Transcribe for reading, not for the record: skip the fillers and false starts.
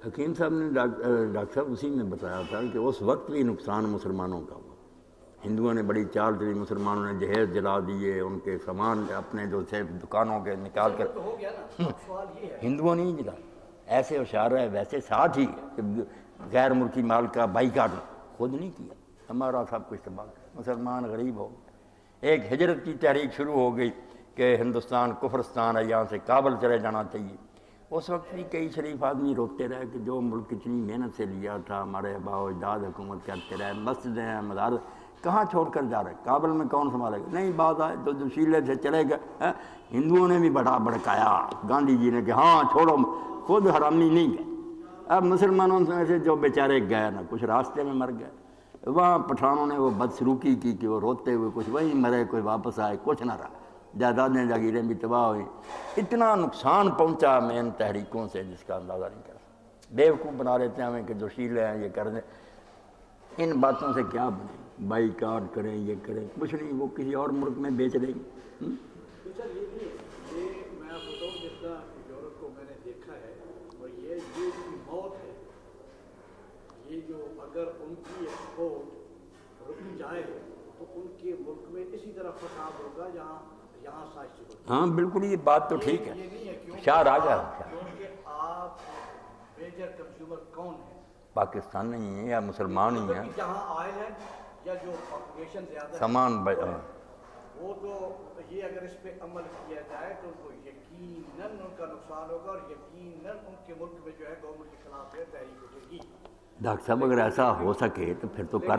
حکیم صاحب نے ڈاکٹر صاحب اسی میں بتایا تھا کہ اس وقت بھی نقصان مسلمانوں کا ہوا. ہندوؤں نے بڑی چال چلی، مسلمانوں نے جہیز جلا دیے، ان کے سامان اپنے جو تھے دکانوں کے نکال کر. ہندوؤں نہیں جلا، ایسے اشارہ ہے ویسے ساتھ ہی کہ غیر ملکی مال کا بائیکاٹ خود نہیں کیا، ہمارا سب کچھ تباہ کیا، مسلمان غریب ہو گئے. ایک ہجرت کی تحریک شروع ہو گئی کہ ہندوستان کفرستان ہے، یہاں سے کابل چلے جانا چاہیے. اس وقت بھی کئی شریف آدمی روتے رہے کہ جو ملک کتنی محنت سے لیا تھا، ہمارے آباء و اجداد حکومت کرتے رہے، مسجدیں ہیں، مدارس، کہاں چھوڑ کر جا رہے، کابل میں کون سنبھالے گا. نہیں، بات آئے تو جوشیلے سے چلے گئے. ہندوؤں نے بھی بڑا بھڑکایا گاندھی جی نے کہ ہاں چھوڑو، خود حرامی نہیں گئے. اب مسلمانوں میں سے جو بیچارے گئے نا، کچھ راستے میں مر گئے، وہاں پٹھانوں نے وہ بدسلوکی کی کہ وہ روتے ہوئے کچھ وہیں مرے، کوئی واپس آئے، کچھ نہ رہا، جائیدادیں جاگیریں بھی تباہ ہوئیں. اتنا نقصان پہنچا میں ان تحریکوں سے جس کا اندازہ نہیں کر سکتا. بیوقوف بنا لیتے ہیں ہمیں کہ جوشیلے ہیں، یہ کر دیں. ان باتوں سے کیا بنے، بائی کاٹ کریں، یہ کریں، کچھ نہیں، وہ کسی اور ملک میں بیچ دیں گے. سر یہ میں آپ بتاؤں جتنا یورپ کو میں نے دیکھا ہے، اور یہ کی موت ہے، یہ جو اگر ان کی ایکسپورٹ رک جائے تو ان کے ملک میں اسی طرح فساد ہوگا یہاں سازش ہوگی. ہاں بالکل، یہ بات تو ٹھیک ہے. یہ نہیں ہے شاہ راجہ کیونکہ آپ میجر کنزیومر کون ہیں؟ پاکستان نہیں ہے یا مسلمان ہی ہیں. جہاں آئل ہے یا جو پاپولیشن زیادہ سامان وہ تو یہ اگر اس پہ عمل کیا جائے تو وہ یقیناً ان کا نقصان ہوگا، اور یقیناً ان کے ملک میں جو ہے گورنمنٹ کے خلاف تحریک ہو جائے گی. ڈاکٹر صاحب اگر ایسا ہو سکے تو پھر تو کر